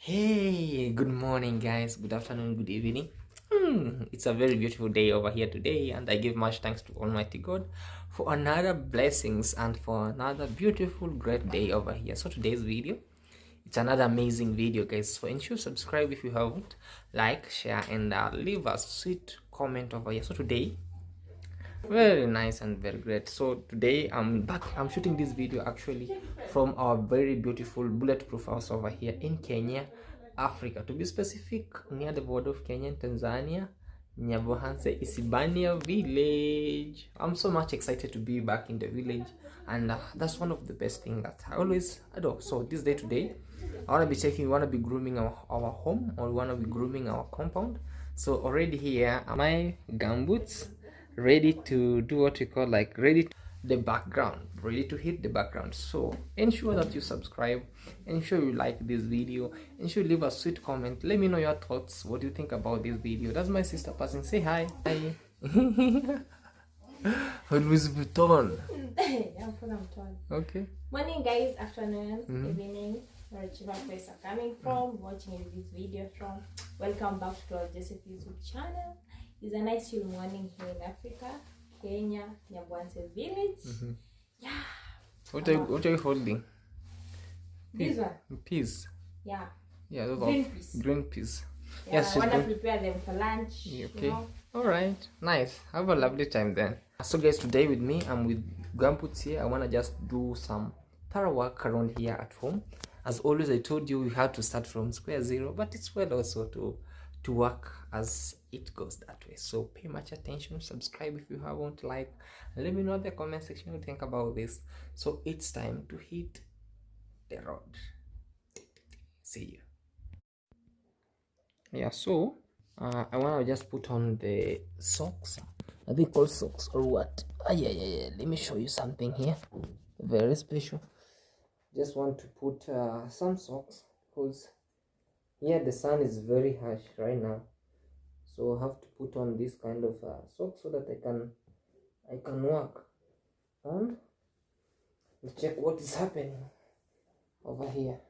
Hey, good morning, guys. Good afternoon, good evening. It's a very beautiful day over here today, and I give much thanks to Almighty God for another blessings and for another beautiful, great day over here. So today's video, it's another amazing video, guys. So ensure subscribe if you haven't, like, share, and leave a sweet comment over here. So today, very nice and very great. So today I'm back. I'm shooting this video actually from our very beautiful bulletproof house over here in Kenya, Africa, to be specific, near the border of Kenya and Tanzania, Nyabohanse Isibania village. I'm so much excited to be back in the village, and that's one of the best things that I always adore. So this day today, I want to be want to be grooming our home, or want to be grooming our compound. So already here are my gumboots, ready to do what we call like ready to the background, ready to hit the background. So ensure that you subscribe, ensure you like this video, ensure you leave a sweet comment. Let me know your thoughts. What do you think about this video? That's my sister passing. Say hi. Hi. Louis Vuitton. Okay. Morning, guys. Afternoon. Evening. Wherever place are coming from, watching this video from. Welcome back to Claude YouTube channel. It's a nice chill morning here in Africa, Kenya, Nyabwanse village. Yeah. What are you holding? This one. Peas. Yeah. Yeah, those Green are peas. green peas. Yeah, Yes, I wanna prepare them for lunch. okay. You know? All right. Nice. Have a lovely time then. So guys, today with me, I'm with Grandputs here. I wanna just do some thorough work around here at home. As always, I told you we had to start from square zero, but it's well also to work as it goes that way. So pay much attention, subscribe if you haven't, like, and let me know in the comment section what you think about this. So it's time to hit the road. See you. Yeah, so I want to just put on the socks. Are they called socks or what? Yeah, let me show you something here very special. Just want to put some socks because here the sun is very harsh right now, so I have to put on this kind of socks so that I can work. And let's check what is happening over here.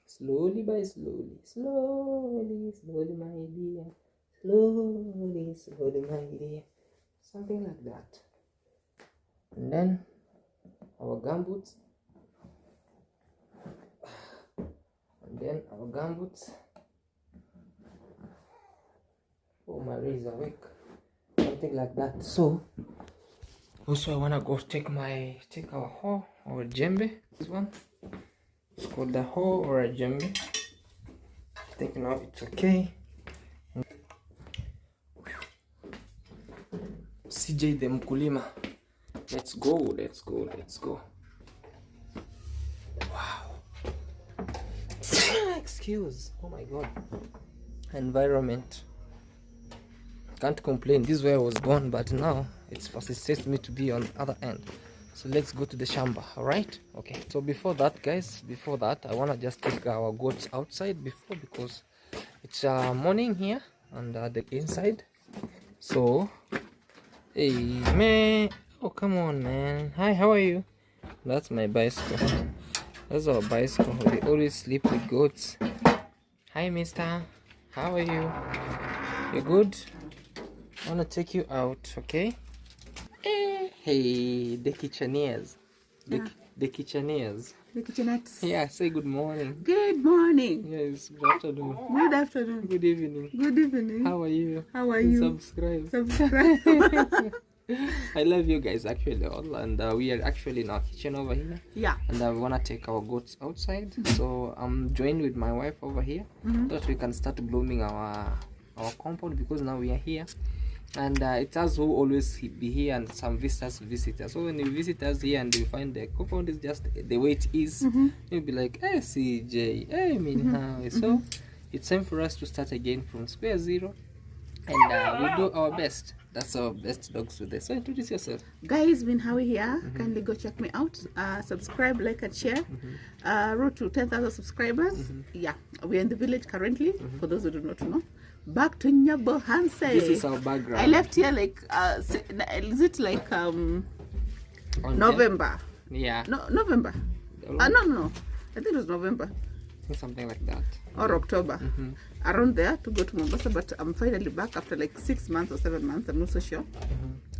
Slowly by slowly, my dear, slowly, my dear, something like that. And then our gumboots. Oh, Marie is awake, something like that. So also I wanna go take our hoe or djembe. This one, it's called the hoe or a djembe. I think now it's okay. CJ the mkulima, let's go. Excuse, oh my god, environment, can't complain. This is where I was born, but now it's facilitates me to be on the other end. So let's go to the shamba. All right, okay. So before that, guys, I want to just take our goats outside because it's morning here and the inside. So hey man, oh come on man, hi, how are you? That's my bicycle. That's our bicycle. We always sleep with goats. Hi, mister. How are you? You good? I wanna take you out, okay? Hey, the kitcheneers. The kitcheneers. The kitchenettes. Yeah, say good morning. Good morning. Yes, good afternoon. Good afternoon. Good evening. Good evening. How are you? How are you? Subscribe. I love you guys actually all, and we are actually in our kitchen over here. Yeah. And I wanna take our goats outside. So I'm joined with my wife over here so that we can start blooming our compound, because now we are here. And it's us who always be here, and some visitors visit us. So when you visit us here and you find the compound is just the way it is, you'll be like, hey CJ, hey Minha. So it's time for us to start again from square zero, and we do our best. That's our best dogs today. So introduce yourself. Guys, Minhawi here. Kindly go check me out. Subscribe, like, and share. Road to 10,000 subscribers. Yeah, we're in the village currently. For those who do not know, back to Nyabohanse. This is our background. I left here like is it like November? Yeah. No, November. No. I think it was November. think something like that. Or October, around there, to go to Mombasa. But I'm finally back after like 6 months or 7 months. I'm not so sure.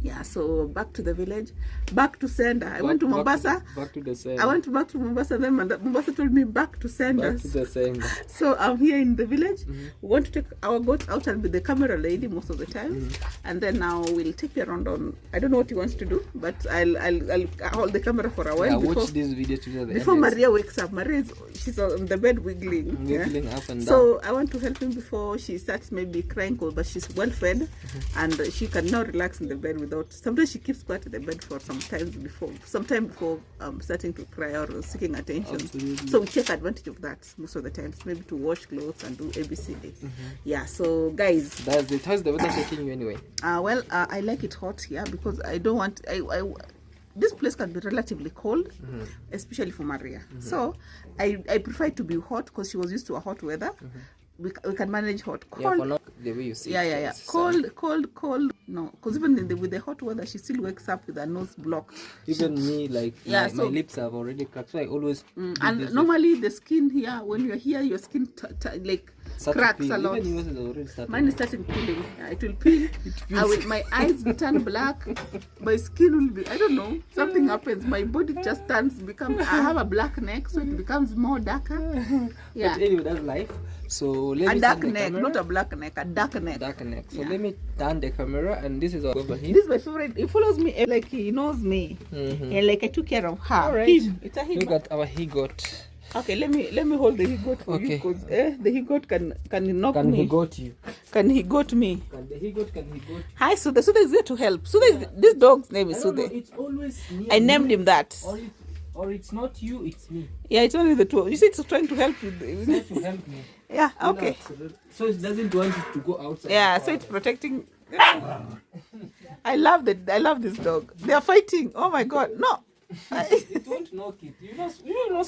Yeah, so back to the village, back to sender. I went to Mombasa. Back to the sender. I went back to Mombasa. Then Mombasa told me back to sender. Back to the sender. So I'm here in the village. We want to take our goat out and be the camera lady most of the times. And then now we'll take you around on. I don't know what he wants to do, but I'll hold the camera for a while. Yeah, before, watch this video to the before end. Maria wakes up. She's on the bed wiggling. Wiggling up and down. So I want to help him before she starts maybe crying, but she's well fed and she can now relax in the bed without. Sometimes she keeps quiet in the bed for some time before starting to cry or seeking attention. Absolutely. So we take advantage of that most of the times, maybe to wash clothes and do ABCD. Yeah. So guys, that's it. How's the weather taking you anyway? Well, I like it hot here because I don't want. This place can be relatively cold, especially for Maria. So I prefer it to be hot because she was used to a hot weather. We can manage hot. Cold, yeah, for now, the way you see yeah. Cold. No, because even with the hot weather, she still wakes up with her nose blocked. Even me, like, my lips have already cracked. So I always. And normally the skin here, when you're here, your skin like cracks a lot. Mine is starting peeling. Yeah, it will peel. My eyes will turn black. My skin will be. I don't know. Something happens. My body just turns. I have a black neck, so it becomes more darker. Yeah. But anyway, that's life. So let me dark neck, not a black neck, a dark neck. Dark neck. So let me turn the camera, and this is over here. This is my favorite. He follows me like he knows me, and like I took care of her. All right. It's a he. Look at our he goat. Okay, let me hold the he goat for you because the he goat can knock me. Can he goat you? Can he goat me? Can he goat you? Hi, Sude. Sude is here to help. Sude this dog's name is Sude. It's always me. I named him that. Or it's not you, it's me. Yeah, it's only the two. You see, it's trying to help you. It's not to help me. Yeah, okay. So it doesn't want it to go outside. Yeah, so it's protecting. I love this dog. They are fighting. Oh my God, no. It won't knock it. You know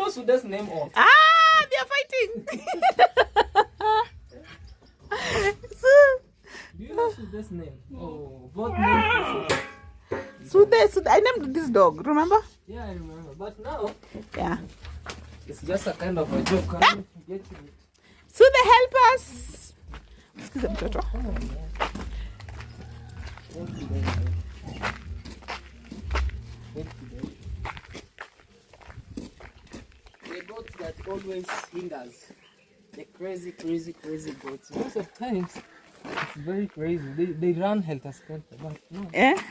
Sude's name off. They are fighting. Do you know Sude's name? Oh, both names. Sude, I named this dog, remember? Yeah, I remember. But now, yeah, it's just a kind of a joke. Can't forget it. Sude, help us. Excuse me, Toto. The goats that always hinders. The crazy goats. Most of times, it's very crazy. They run helter-skelter, but no. Yeah.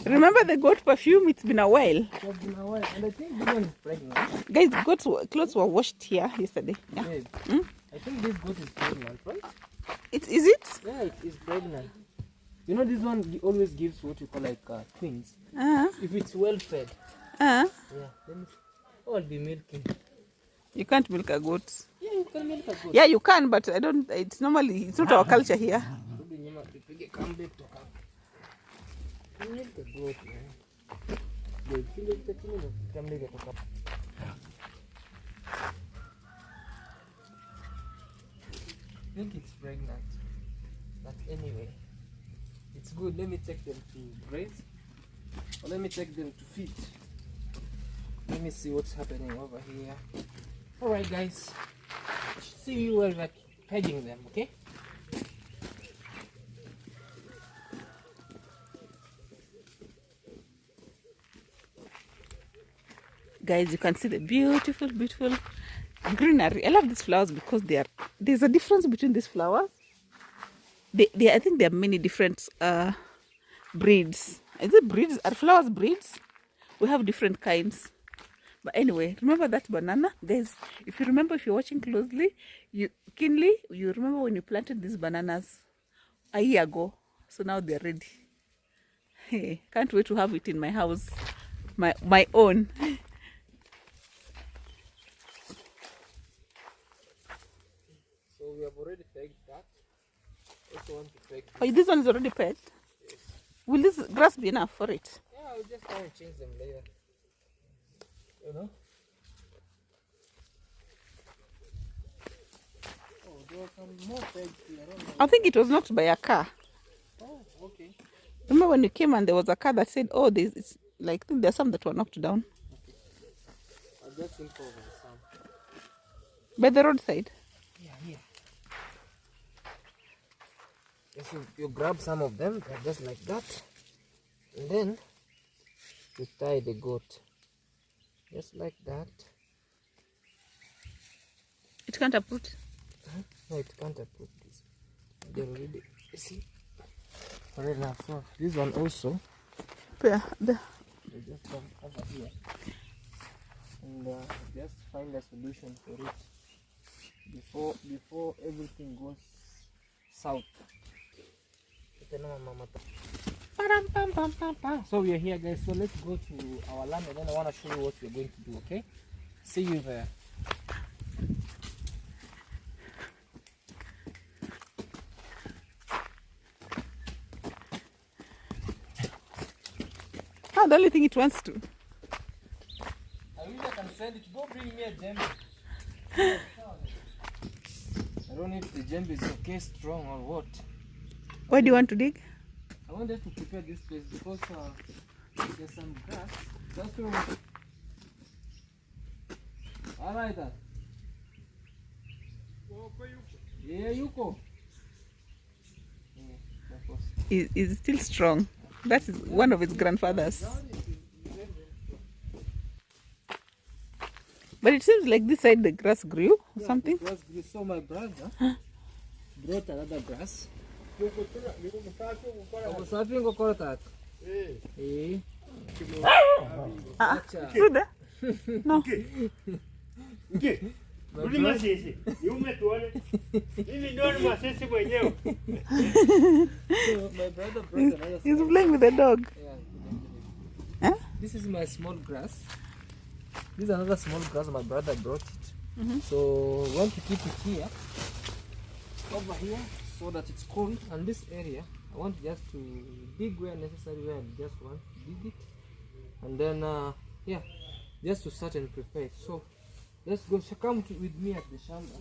Remember the goat perfume? It's been a while. It's been a while, and I think this one is pregnant. Guys, clothes were washed here yesterday. Yeah. I think this goat is pregnant, right? Is it? Yeah, it is pregnant. You know, this one always gives what you call like twins. If it's well fed. Yeah. I'll be milking. You can't milk a goat. Yeah, you can milk a goat. Yeah, you can, but I don't. It's not our culture here. Milk a goat, man. I think it's pregnant. But anyway, it's good. Let me take them to graze. Or let me take them to feed. Let me see what's happening over here. Alright guys. See you while like pegging them, okay? Guys, you can see the beautiful greenery. I love these flowers because there's a difference between these flowers. I think there are many different breeds. Is it breeds? Are flowers breeds? We have different kinds. But anyway, remember that banana? Guys, if you're watching closely, you remember when you planted these bananas a year ago? So now they're ready. Hey, can't wait to have it in my house. My own. So we have already pegged that. Also want to peg Oh, this one is already pegged? Yes. Will this grass be enough for it? Yeah, I'll just try and change them later. You know? Oh, there are some more pegs here. I don't know. I think it was knocked by a car. Oh, okay. Remember when you came and there was a car that said, oh, it's like, I think there's some that were knocked down. Okay. I'll just think over some. By the roadside. Yeah, here. Yes, you grab some of them, just like that, and then you tie the goat, just like that. It can't uproot. No, it can't uproot this. They already, you see, already enough. So this one also, Yeah, you just come over here and just find a solution for it before everything goes south. So we are here, guys. So let's go to our land and then I want to show you what we're going to do. Okay, see you there. Ah, the only thing it wants to. I wish I can send it. Go bring me a djembe. I don't know if the djembe is okay, strong or what. Why do you want to dig? I want us to prepare this place because there's some grass. Just to... Alright. Yeah, Yuko. Is still strong. That is one of its grandfathers. But it seems like this side the grass grew or something. The grass grew. So my brother brought another grass. Suda? No. My brother brought another. He's playing with the dog. Yeah. Huh? This is my small grass. This is another small grass my brother brought it. So we want to keep it here, over here, so that it's cool. And this area, I want just to dig where necessary, where I just want to dig it. And then, yeah, just to start and prepare it. So let's go. So come with me at the shamba.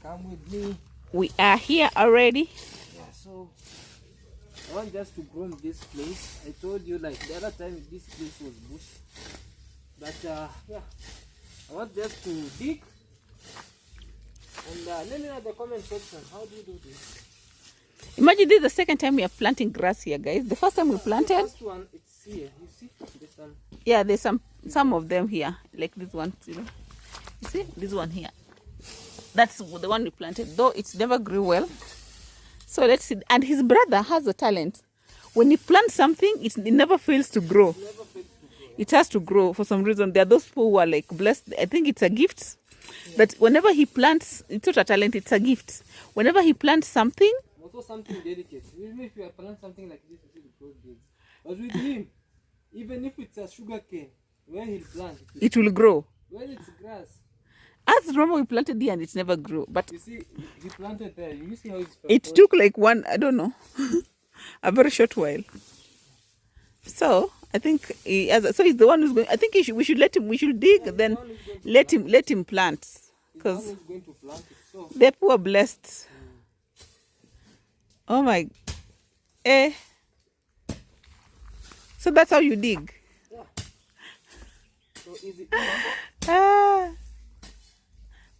Come with me. We are here already. Yeah, so I want just to groom this place. I told you like the other time this place was bush. But yeah, I want just to dig. And let me know in the comment section, how do you do this? Imagine this is the second time we are planting grass here, guys. The first time we The planted, first one, it's here. You see? This one. yeah, there's some of them here, like this one, you know. You see this one here. That's the one we planted, though it never grew well. So let's see. And his brother has a talent. When he plants something, it never fails to grow. Never fails to grow. It has to grow for some reason. There are those people who are like blessed. I think it's a gift. That whenever he plants, it's not a talent, it's a gift. Whenever he plants something, Also something delicate. Even if you plant something like this, you see the growth builds. But with him, even if it's a sugar cane, when he'll plant, it will grow. when it's grass, As remember we planted here and it never grew. But you see, he planted there. You see how it's it took like one, I don't know, a very short while. So I think so he's the one who's going. I think we should let him. We should dig, then let him plant, because He's going to plant it. So they're poor blessed. Oh my, eh. So that's how you dig. yeah. So easy. Ah,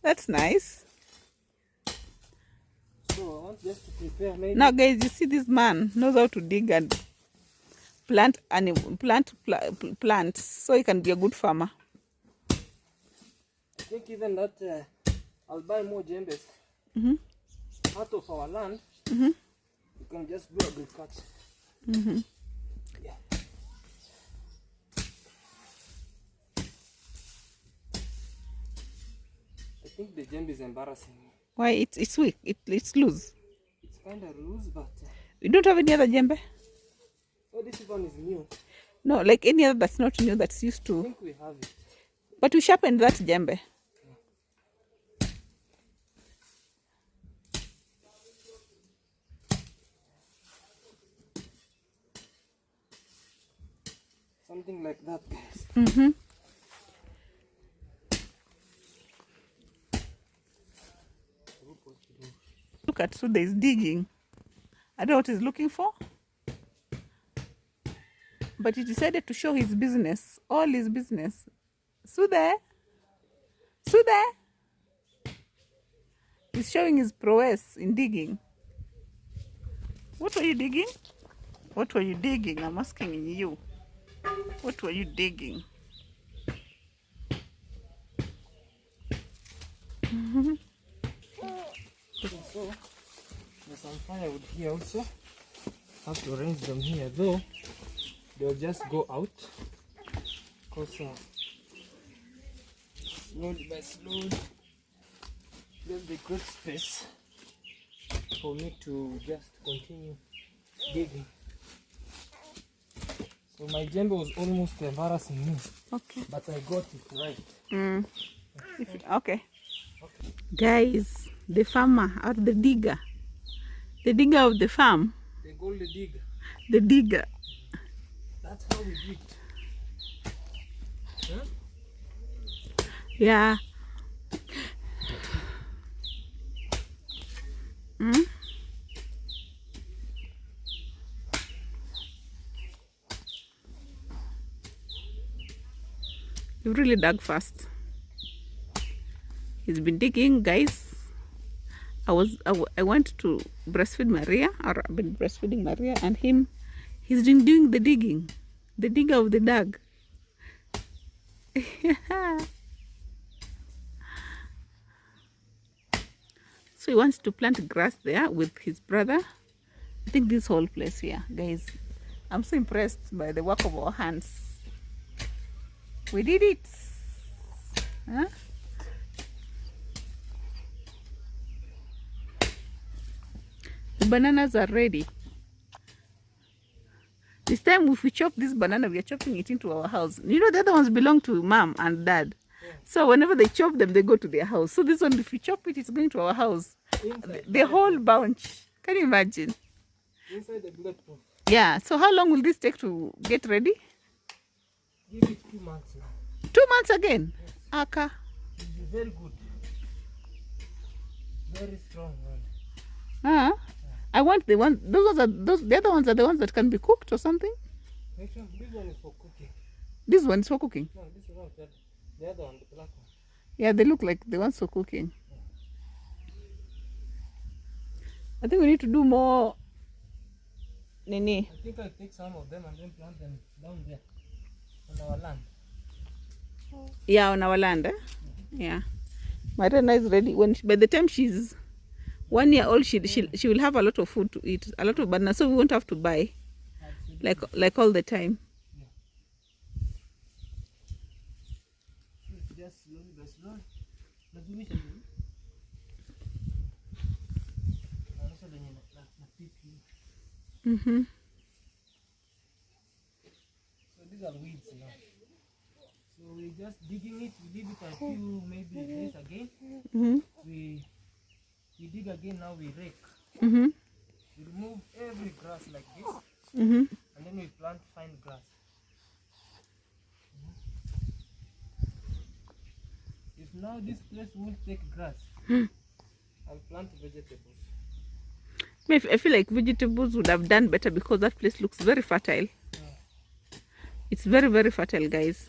that's nice. So I want just to prepare maybe. Now, guys, you see this man knows how to dig and plants, so he can be a good farmer. I think even that I'll buy more jembes. Out of our land, you can just do agriculture. Yeah. I think the jembe is embarrassing me. Why? It's weak. It's loose. It's kind of loose, but We don't have any other jembe. oh, this one is new. No, like any other that's not new, that's used I to. think we have it. But we sharpened that jembe. Something like that, guys. Look at Suda is digging. I don't know what he's looking for. But he decided to show his business. All his business. Suda. Suda. He's showing his prowess in digging. What were you digging? What were you digging? I'm asking you. What were you digging? So there's some firewood here also. Have to arrange them here, though they'll just go out because slowly by slowly there'll be good space for me to just continue digging. So my jembe was almost embarrassing me. Okay. But I got it right. Okay. Guys, the farmer or the digger of the farm. They call the digger. The digger. That's how we dig. Huh? Yeah. You really dug fast. He's been digging, guys. I went to breastfeed Maria, or I've been breastfeeding Maria, and he's been doing the digging, the digger of the dug. So he wants to plant grass there with his brother. I think this whole place here, guys. I'm so impressed by the work of our hands. We did it. Huh? The bananas are ready. This time if we chop this banana, we are chopping it into our house. You know, the other ones belong to mom and dad. Yeah. So whenever they chop them, they go to their house. So this one, if we chop it, it's going to our house. The whole bunch. Can you imagine? Inside the bulletproof. Yeah. So how long will this take to get ready? Give it 2 months now. 2 months again? Yes. Aka. It will be very good. Very strong one. Yeah. I want the one. The other ones are the ones that can be cooked or something. This one is for cooking. This one is for cooking. No, this is not that. The other one, the black one. Yeah, they look like the ones for cooking. I think we need to do more. Nene. I think I'll take some of them and then plant them down there on our land. Yeah, on our land. Eh? Yeah. Marina is ready. By the time she's 1 year old, she will have a lot of food to eat, a lot of bananas, so we won't have to buy like all the time. Yeah. Just slowly by slowly. So these are weeds now. So we just digging it. We leave it a few maybe days again. We dig again. Now we rake. We remove every grass like this, and then we plant fine grass. If now this place won't take grass, I'll plant vegetables. I feel like vegetables would have done better because that place looks very fertile. Yeah. It's very, very fertile, guys.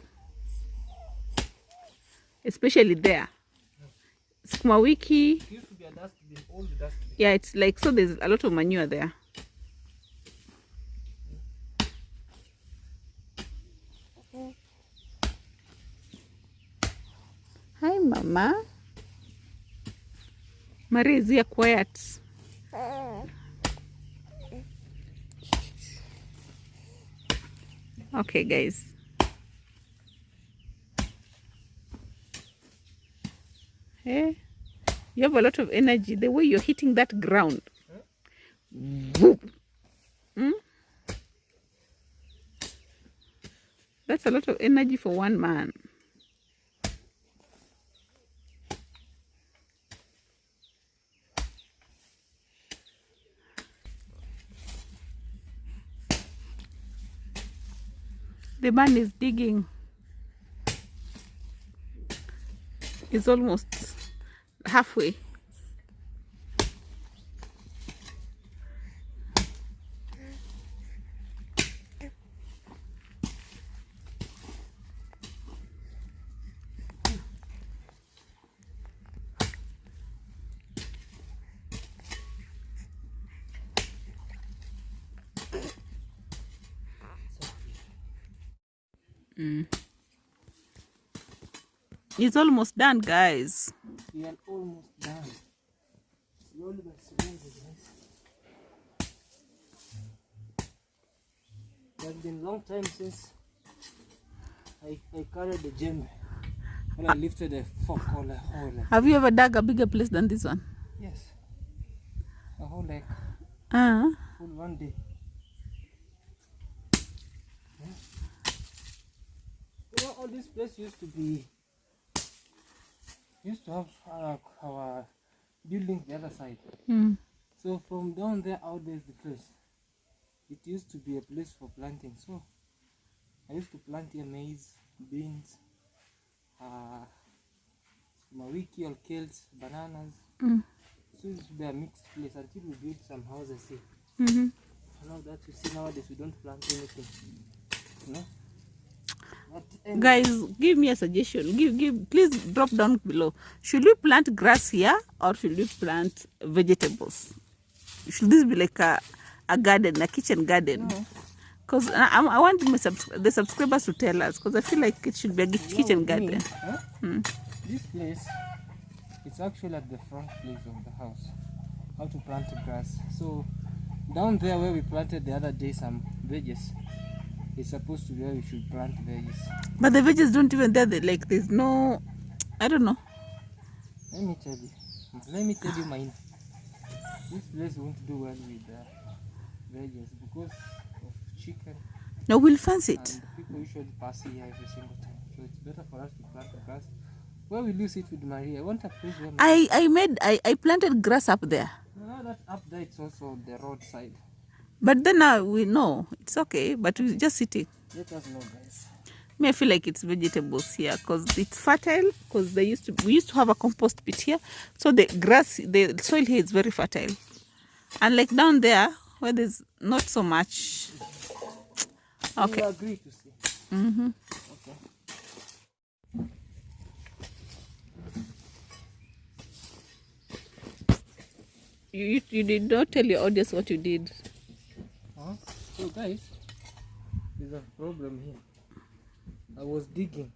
Especially there. Sukuma wiki. It used to be a dustbin, old dustbin. Yeah, it's like, so there's a lot of manure there. Hi, Mama. Maria is here quiet. Okay, guys. Hey, you have a lot of energy. The way you're hitting that ground. That's a lot of energy for one man. The man is digging. It's almost halfway. It's almost done, guys. We are almost done. Slowly but slowly, guys. It has been a long time since I carried the gem. When I lifted the fork all the whole leg. Have you ever dug a bigger place than this one? Yes. A whole leg. Full one day. Yeah. You know, all this place used to have our building the other side. So from down there out there's the place. It used to be a place for planting. So I used to plant here maize, beans, mawiki or kales, bananas. So it used to be a mixed place until we built some houses here. Now that you see nowadays we don't plant anything. You know? But anyway, Guys, give me a suggestion. Please drop down below. Should we plant grass here or should we plant vegetables? Should this be like a garden, a kitchen garden? Because I want the subscribers to tell us, because I feel like it should be a kitchen garden. This place, it's actually at the front place of the house. How to plant grass. So down there where we planted the other day some veggies, it's supposed to be where we should plant veggies. But the veggies don't even there. Like there's no, I don't know. Let me tell you mine. This place won't do well with veggies because of chicken. No, we'll fence it. And people usually pass here every single time. So it's better for us to plant the grass. Where will you sit with Maria? I want a place where I planted grass up there. No, that up there it's also the roadside. But then now we know it's okay, but we're just sitting. Let us know, guys. Me, I feel like it's vegetables here because it's fertile. Because we used to have a compost pit here, so the soil here is very fertile. And like down there where there's not so much. Okay. We agree to see. Okay. You did not tell your audience what you did. So guys, there's a problem here. I was digging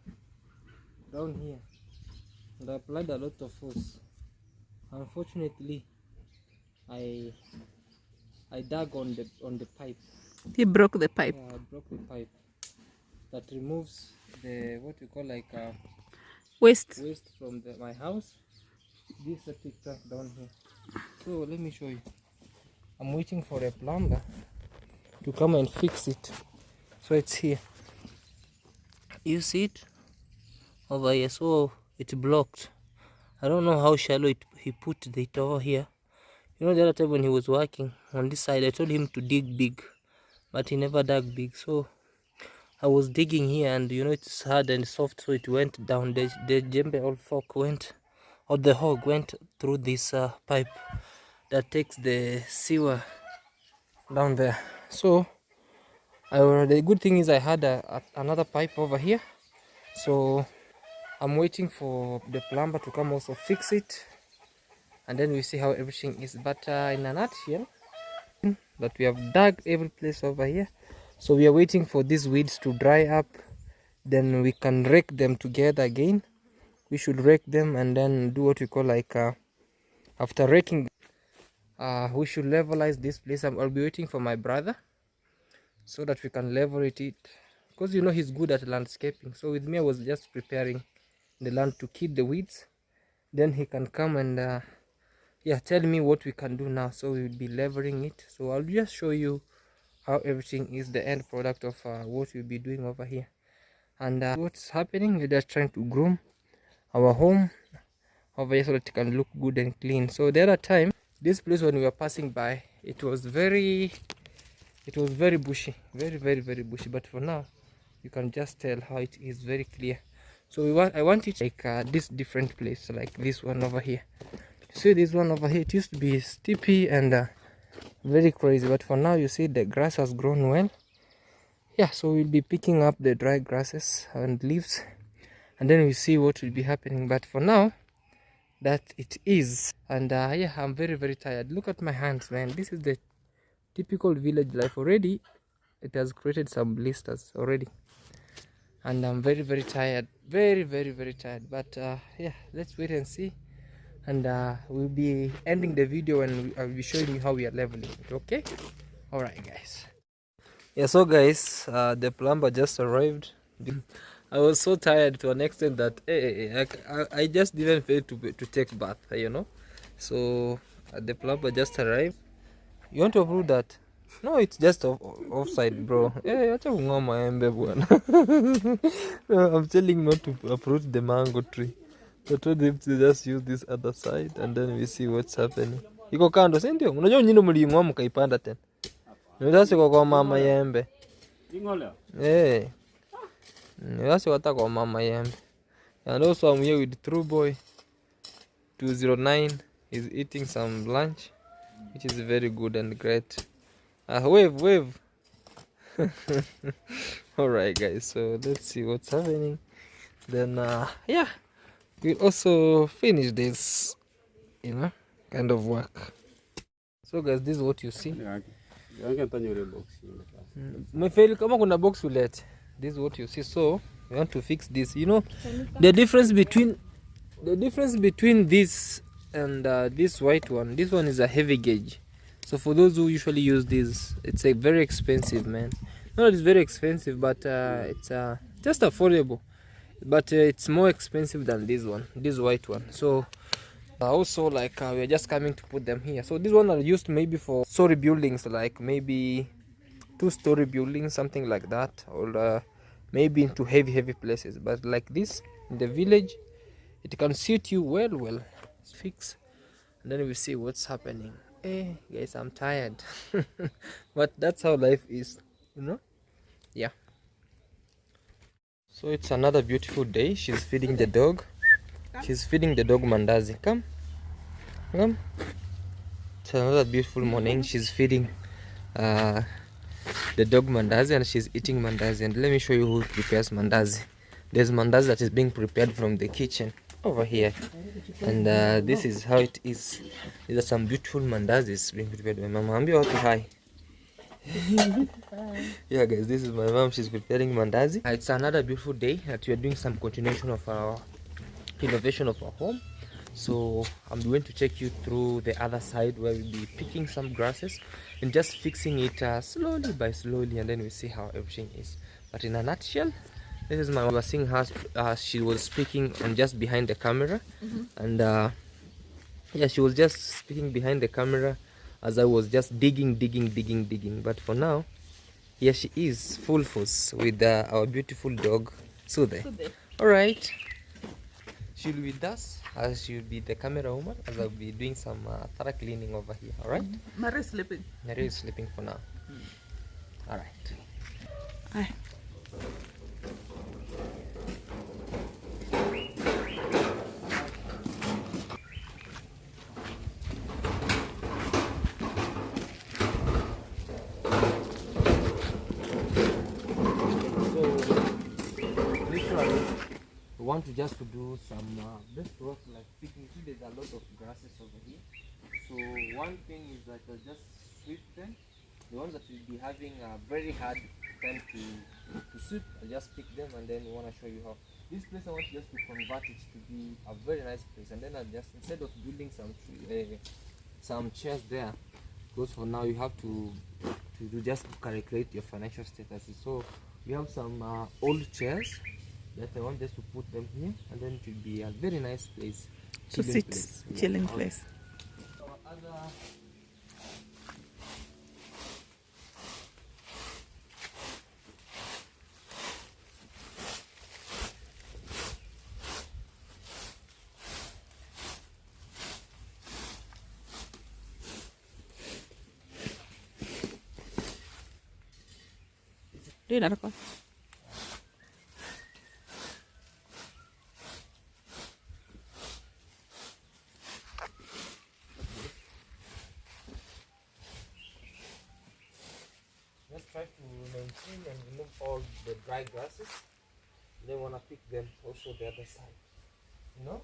down here and I applied a lot of force. Unfortunately, I dug on the pipe. He broke the pipe. Yeah, I broke the pipe that removes the what you call like Waste. waste from my house. This septic tank down here. So let me show you. I'm waiting for a plumber to come and fix it. So it's here. You see it over here. So it's blocked. I don't know how shallow he put it over here. You know, the other time when he was working on this side, I told him to dig big, but he never dug big. So I was digging here, and you know it's hard and soft, so it went down. The jembe or fork went, or the hog went through this pipe that takes the sewer down there. So the good thing is I had another pipe over here, so I'm waiting for the plumber to come also fix it, and then we see how everything is. But in a nutshell, that we have dug every place over here, so we are waiting for these weeds to dry up, then we can rake them together again. We should rake them and then do what we call like after raking we should levelize this place. I'll be waiting for my brother so that we can level it, because you know he's good at landscaping. So with me I was just preparing the land to keep the weeds, then he can come and yeah, tell me what we can do now. So we will be leveling it. So I'll just show you how everything is, the end product of what we'll be doing over here. And what's happening, we're just trying to groom our home over here so that it can look good and clean. So the other time, this place when we were passing by, it was very bushy, very bushy, but for now you can just tell how it is very clear. So I want it like this different place, like this one over here. See this one over here, it used to be steepy and very crazy, but for now you see the grass has grown well. Yeah, so we'll be picking up the dry grasses and leaves, and then we see what will be happening. But for now, that it is. And yeah, I'm very tired. Look at my hands, man. This is the typical village life already. It has created some blisters already, and I'm very tired, very tired. But yeah, let's wait and see, and we'll be ending the video and I'll be showing you how we are leveling it. Okay, all right guys. Yeah, so guys, the plumber just arrived. I was so tired to an extent that I just didn't feel to take bath, you know. So the plumber just arrived. You want to approve that? No, it's just offside, bro. Acha kung'oa maembe bwana. No, I'm telling not to uproot the mango tree. I told them to just use this other side and then we see what's happening. Iko kando, si ndio? Unajua nyinyi mling'oa mkaipanda tena. Sasa kwa mama yembe. Eh. Sasa kwa mama yembe. And also I'm here with True Boy 209. He's eating some lunch, which is very good and great. Wave. Alright guys, so let's see what's happening. Then yeah, we'll also finish this, kind of work. So guys, this is what you see. Kama kuna box ulete. This is what you see. So we want to fix this. The difference between this and this white one. This one is a heavy gauge. So for those who usually use this, it's a very expensive, man. No, it's very expensive, but it's just affordable. But it's more expensive than this one, this white one. So also, like, we're just coming to put them here. So this one are used maybe for story buildings, like maybe 2-story buildings, something like that, or maybe into heavy places. But like this in the village, it can suit you well. Fix, and then we see what's happening. Hey guys, I'm tired. But that's how life is, yeah. So it's another beautiful day. She's feeding the dog. She's feeding the dog mandazi. Come. It's another beautiful morning. She's feeding the dog mandazi, and she's eating mandazi. And let me show you who prepares mandazi. There's mandazi that is being prepared from the kitchen over here, and this is how it is. These are some beautiful mandazis being prepared by Mama. Ambia watu hi. Yeah guys, this is my mom. She's preparing mandazi. It's another beautiful day that we are doing some continuation of our renovation of our home. So I'm going to take you through the other side where we'll be picking some grasses and just fixing it slowly by slowly, and then we see how everything is. But in a nutshell, this is my mom. We were seeing her, she was speaking and just behind the camera, and yeah, she was just speaking behind the camera as I was just digging. But for now, here she is, full force, with our beautiful dog Sude. All right, she'll be with us as she'll be the camera woman, as I'll be doing some thorough cleaning over here. All right. Mary is sleeping. Mary is sleeping for now. All right. Hi. We want to just to do some best work, like picking. See, there's a lot of grasses over here. So one thing is that I'll just sweep them. The ones that will be having a very hard time to sweep, I'll just pick them, and then we want to show you how. This place I want just to convert it to be a very nice place, and then I'll just, instead of building some chairs there, because for now you have to do just calculate your financial status. So we have some old chairs that I want just to put them here, and then it will be a very nice place To sit, chilling place. Our other Do that, okay? Just try to maintain and remove all the dry grasses. Then wanna pick them also the other side. You know?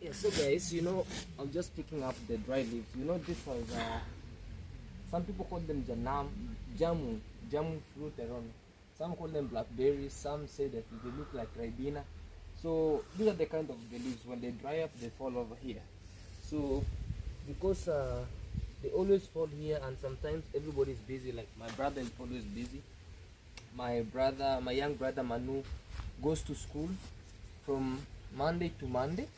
Yeah, so guys, I'm just picking up the dry leaves. This was some people call them jamu fruit. I don't know. Some call them blackberries. Some say that they look like ribena. So these are the kind of the leaves. When they dry up, they fall over here. So because they always fall here, and sometimes everybody's busy. Like my brother is always busy. My young brother Manu goes to school from Monday to Monday.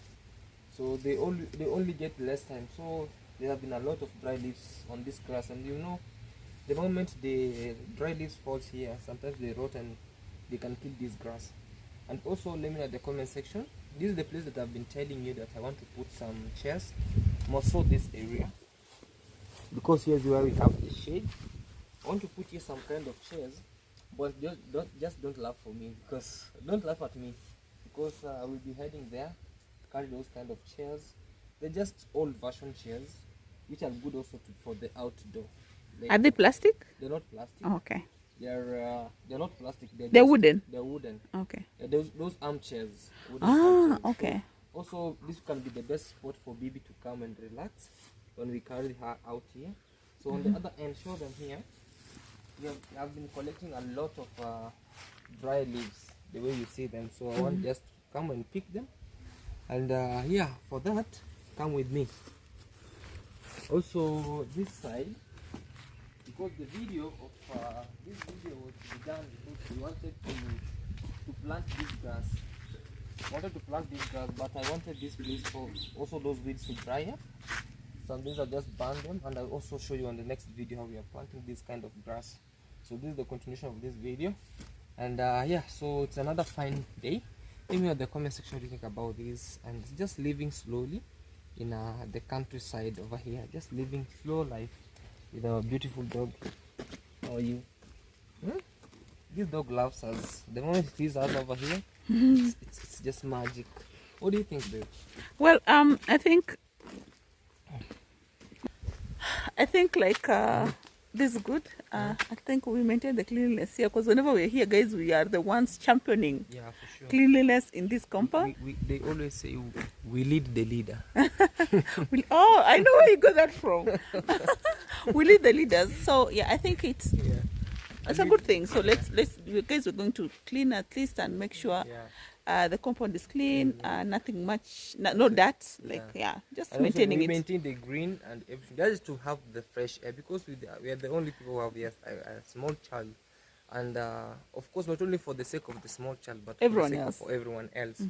So they only get less time. So there have been a lot of dry leaves on this grass, and the moment the dry leaves falls here, sometimes they rot and they can kill this grass. And also let me know in the comment section. This is the place that I've been telling you that I want to put some chairs, more so this area, because here's where we have the shade. I want to put here some kind of chairs, but don't laugh for me, because don't laugh at me, because I will be heading there. Carry those kind of chairs. They're just old version chairs, which are good also for the outdoor. Are they plastic? They're not plastic. Oh, okay. They're not plastic. They're wooden. They're wooden. Okay. Those armchairs. Ah, okay. So also, this can be the best spot for Bibi to come and relax when we carry her out here. So on the other end, show them here. We have been collecting a lot of dry leaves, the way you see them. So I want just to come and pick them. And yeah, for that, come with me. Also, this side, because the video of this video was done because we wanted to plant this grass. But I wanted this place for also those weeds to dry up. Some days I just burn them, and I'll also show you on the next video how we are planting this kind of grass. So this is the continuation of this video, and yeah, so it's another fine day. Let me know in the comment section what you think about this, and just living slowly in the countryside over here, just living slow life with our beautiful dog. How are you? This dog loves us. The moment it sees us over here, it's just magic. What do you think, babe? Well, I think like this is good. I think we maintain the cleanliness here, because whenever we're here, guys, we are the ones championing For sure. cleanliness in this compound. They always say we lead the leader. Oh, I know where you got that from. We lead the leaders. So yeah, I think it's a good thing. So let's you guys, we're going to clean at least and make sure the compound is clean, nothing much, no dirt, just and maintaining we it. maintain the green and everything. That is to have the fresh air, because we are the only people who have a small child, and of course not only for the sake of the small child, but for everyone else.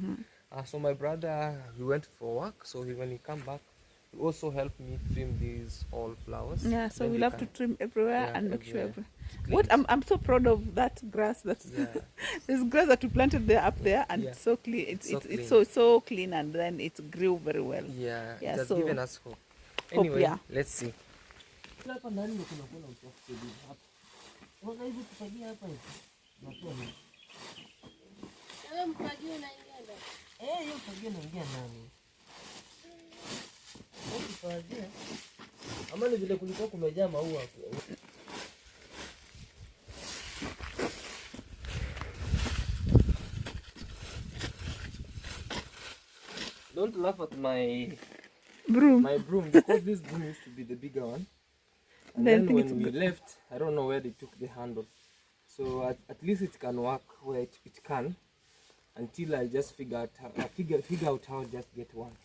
So my brother, he went for work, so when he come back, he also helped me trim these all flowers. Yeah, so we'll have to trim everywhere and make sure What I'm so proud of that grass. That's this grass that we planted up there, and it's so clean. It's so clean, and then it grew very well. Yeah, it has given us hope. Anyway, let's see. Amani vile kulikuwa kumejaa maua. Don't laugh at my broom, because this broom used to be the bigger one. And then when we left, I don't know where they took the handle. So at least it can work where it can, until I just figure out how to just get one,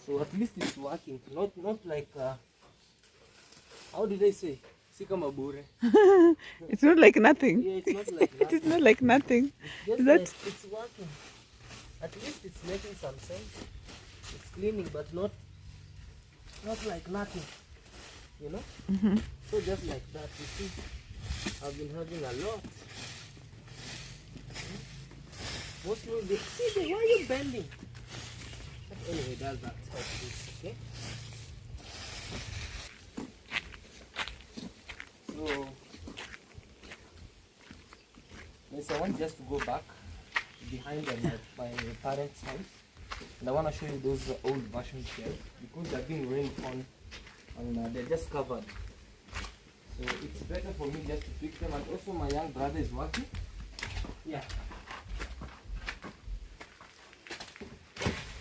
So at least it's working, not like how did I say? Sikama bure. It's not like nothing. Yeah, it's not like nothing. It's not like nothing. It's working. At least it's making some sense. It's cleaning, but not like nothing. So just like that, you see, I've been having a lot. Mostly, see, why are you bending? Anyway, that's how it is, okay? So yes, I want just to go back behind my parents' house, and I want to show you those old version chairs because they're being rained on and they're just covered. So it's better for me just to pick them, and also my young brother is working. Yeah.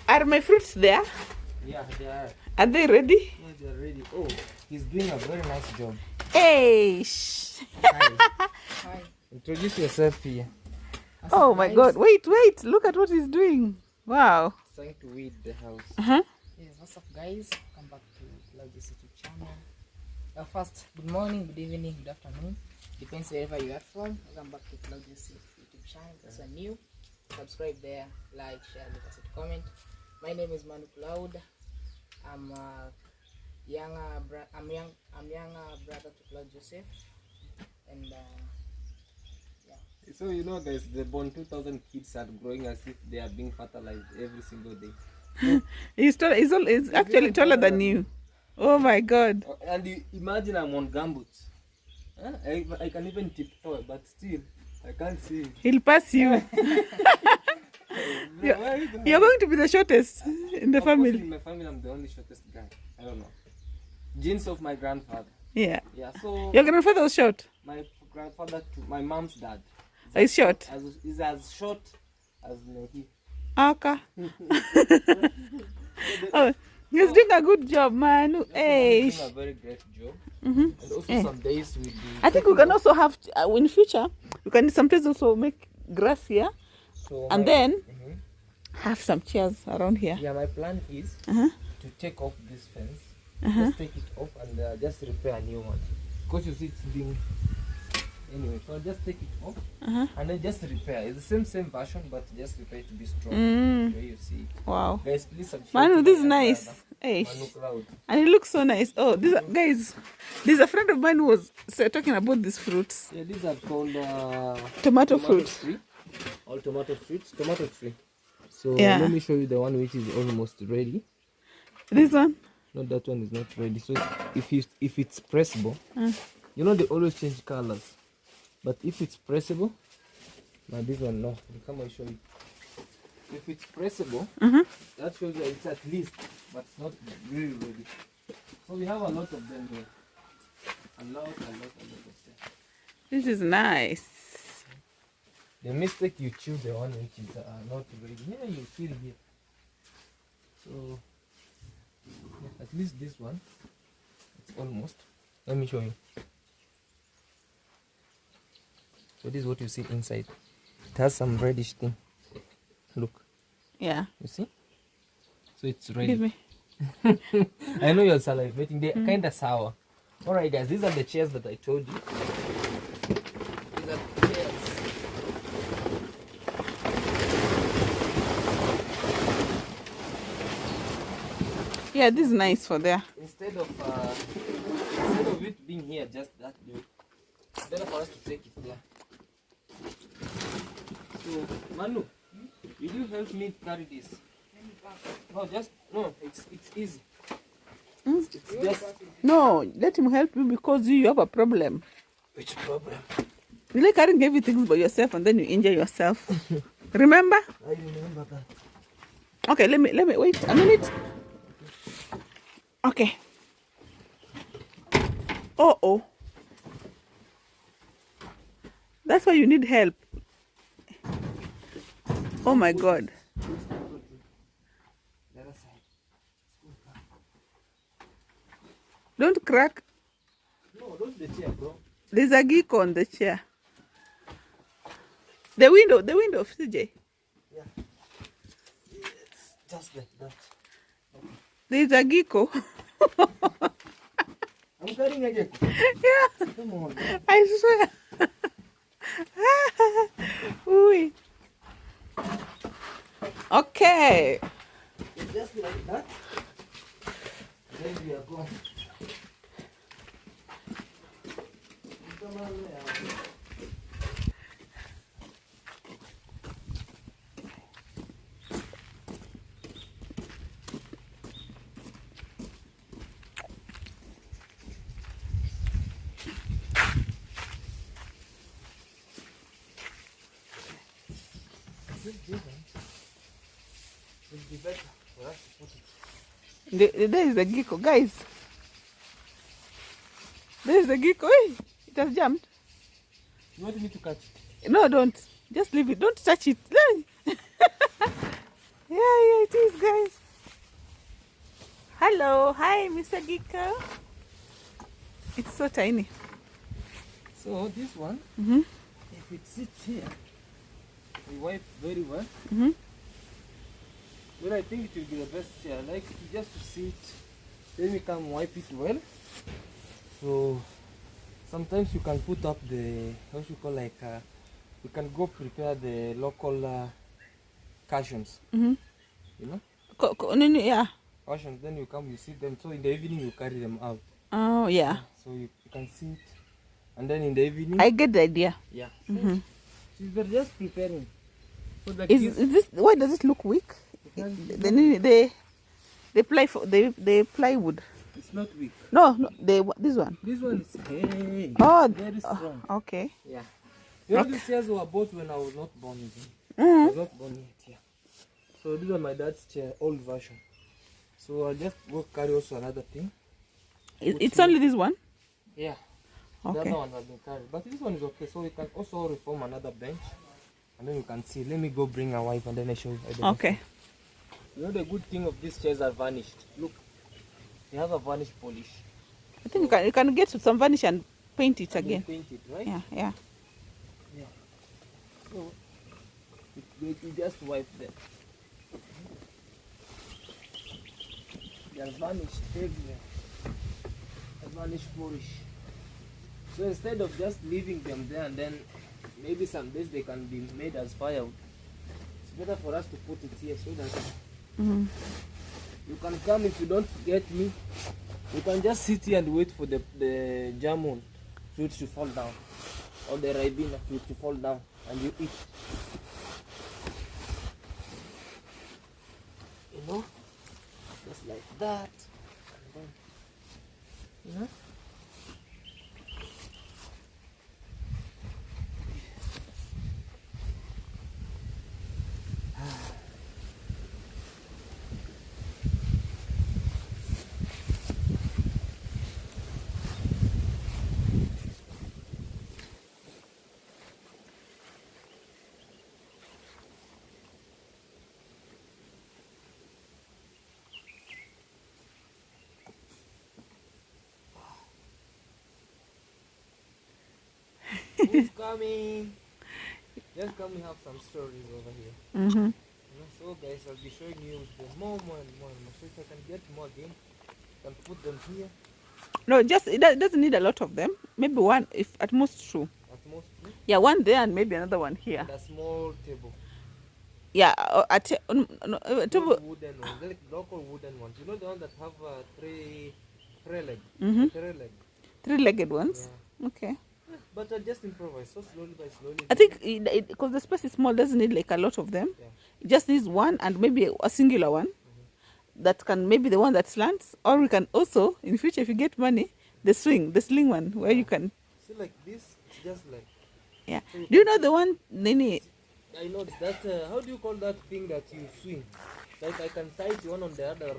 Are my fruits there? Yeah, they are. Are they ready? Yeah, they're ready. Oh, he's doing a very nice job. Hey! Hi. Hi. Introduce yourself here. Oh my God! Wait! Look at what he's doing. Wow. He's trying to weed the house. Yes, what's up guys? Welcome back to Claude's YouTube channel. First, good morning, good evening, good afternoon. Depends wherever you are from. Welcome back to Claude's YouTube channel. If you're new, subscribe there, like, share, leave us a comment. My name is Claude. I'm younger brother to Claude Joseph. And So you know guys, the born 2000 kids are growing as if they are being fertilized every single day. He's actually taller than you. Oh my God. And you imagine I'm on gumboots. Huh? I can even tiptoe, but still I can't see. He'll pass you. You're going to be the shortest in the family. In my family, I'm the only shortest guy. I don't know. Genes of my grandfather. Yeah. Yeah. So Your grandfather was short. my grandfather to my mom's dad. He's short. Is as short as he. Okay. Oh, he's doing a good job, man. Hey. He's doing a very great job. And also some days we do. I think we can also have in future. We can sometimes also make grass here, So and then have some chairs around here. yeah, my plan is Uh-huh. to take off this fence, just take it off and just repair a new one. Because you see it's being anyway, so I'll just take it off and then just repair. It's the same version, but just repair it to be strong. The way you see it. Wow. Guys, please subscribe. Manu, to this my is nice. brother, Hey. Claude. And it looks so nice. Oh, these are, guys, there's a friend of mine who was talking about these fruits. Yeah, these are called Tomato fruit. free. All tomato fruits, tomato free. So Yeah. let me show you the one which is almost ready. This one? No, that one is not ready. So if it's pressable, you know they always change colors. But if it's pressable, now this one no. Come and show you. If it's pressable, that shows that it's at least, but it's not really ready. So we have a lot of them here. A lot of them. This is nice. The mistake you choose the one which is not ready. Here you feel here. So yeah, at least this one, it's almost. Let me show you. So this is what you see inside. It has some reddish thing. Look, Yeah. you see? So it's ready. Give me. I know you're salivating. They're kind of sour. Alright guys, these are the chairs that I told you. These are the chairs. Yeah, this is nice for there. Instead of it being here just that way, it's better for us to take it there. So Manu, will you help me carry this? No, it's easy. It's just No, let him help you because you have a problem. which problem? You like carrying everything by yourself and then you injure yourself. Remember? I remember that. Okay, let me wait a minute. Okay. Oh. That's why you need help. Oh my God. The other side. Don't crack. No, don't the chair, bro. There's a geek on the chair. The window, CJ. Yeah. It's just like that. There's a gecko. I'm carrying a gecko. Yeah, Come on. I swear. Ooh. Okay. It's just like that. Then we are going. Come on there. this one will be better for us to put it. There is the gecko, guys. There is the gecko. Hey, it has jumped. You want me to catch it? No, don't. Just leave it. Don't touch it. Yeah, it is, guys. Hello. Hi, Mr. Gecko. It's so tiny. So this one, if it sits here, we wipe very well. Well, I think it will be the best chair. I like it just to sit. Then we can wipe it well. So sometimes you can put up the, what you call, like, you can go prepare the local cushions. You know? Yeah. Cushions, then you come, you sit them. So in the evening you carry them out. Oh, yeah. So you can sit. And then in the evening. I get the idea. Yeah. She's just preparing. So the Is this, why does it look weak? They plywood. It's not weak. No, this one. This one is very strong. Okay. Yeah. You know, these chairs were bought when I was not born yet. I was not born yet, yeah. So these are my dad's chair, old version. So I'll just go carry also another thing. It's only this one? Yeah. Okay. The other one has been carried. But this one is okay. So we can also reform another bench. And then you can see. Let me go bring a wife and then I show you. Okay. You know the good thing of these chairs are varnished. Look. They have a varnish polish. I think you can get some varnish and paint it again. Paint it, right? Yeah. So you just wipe them. They are varnished everywhere. Varnish polish. So instead of just leaving them there and then maybe some days they can be made as firewood, it's better for us to put it here so that you can come. If you don't get me, you can just sit here and wait for the jamun fruit to fall down or the ribena fruit to fall down and you eat. You know, just like that. And then, you know. Who's coming? Just come, we have some stories over here. You know, so guys, I'll be showing you the more and more. So if I can get more again, I can put them here. No, just it doesn't need a lot of them. Maybe one, if at most two. At most two? Yeah, one there and maybe another one here. And a small table. Yeah, Wooden ones, like local wooden ones. You know the ones that have three-legged ones. Yeah. Okay. But I just improvise so slowly by slowly. I think because the space is small, doesn't need like a lot of them. Yeah. It just needs one and maybe a singular one. That can maybe the one that slants, or we can also in future, if you get money, the sling one where you can. See, like this, it's just like. Yeah. So do you know the one, Nini? I know that. How do you call that thing that you swing? Like I can tie it one on the other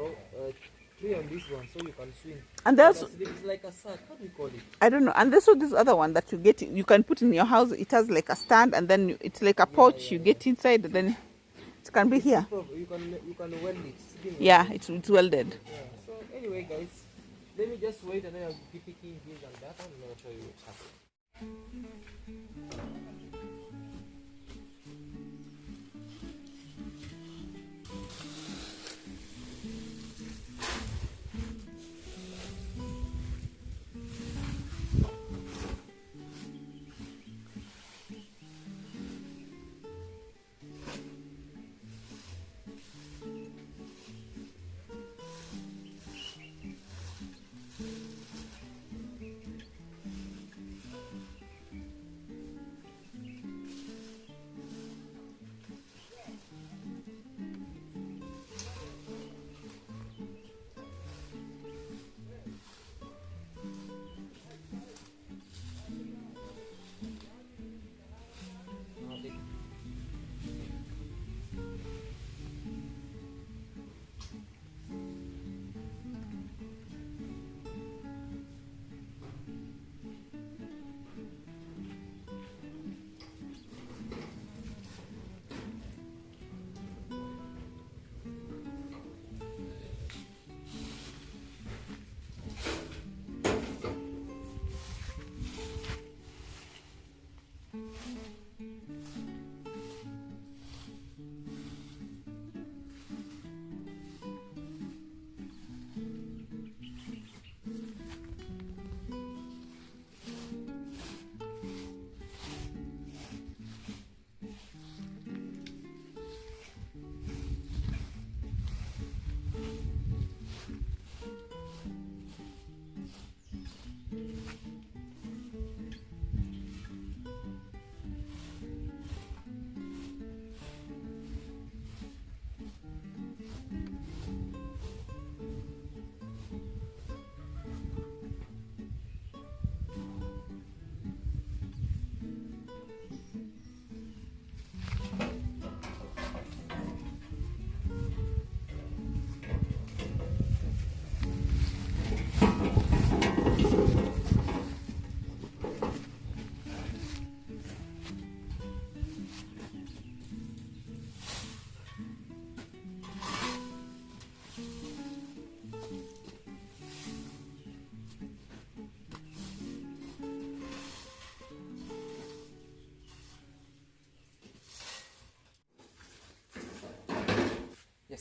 tree on this one, so you can swing. And there's it's like a sack. How do you call it? I don't know. And there's also this other one that you get. You can put in your house. It has like a stand, and then it's like a porch. You get inside, and then it can be here. You can weld it. Yeah, it's welded. Yeah. So anyway, guys, let me just wait, and then I'll be picking this and that, and I'll show you what's happening.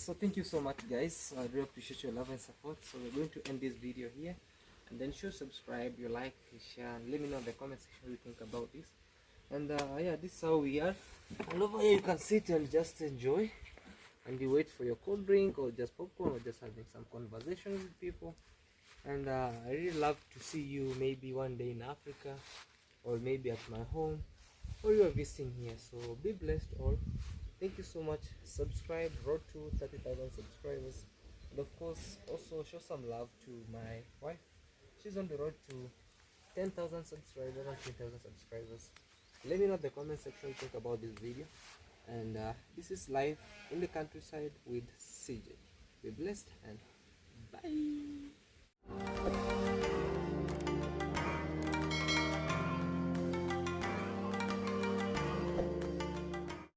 so thank you so much, guys. I really appreciate your love and support. So we're going to end this video here, and then show subscribe, you like, you share, and let me know in the comment section what you think about this. And yeah, this is how we are. And over here you can sit and just enjoy, and you wait for your cold drink or just popcorn or just having some conversation with people. And I really love to see you maybe one day in Africa, or maybe at my home, or you are visiting here. So be blessed all. Thank you so much. Subscribe, road to 30,000 subscribers, and of course also show some love to my wife. She's on the road to 10,000 subscribers and 20,000 subscribers. Let me know in the comment section what you think about this video. And this is life in the countryside with CJ. Be blessed and bye.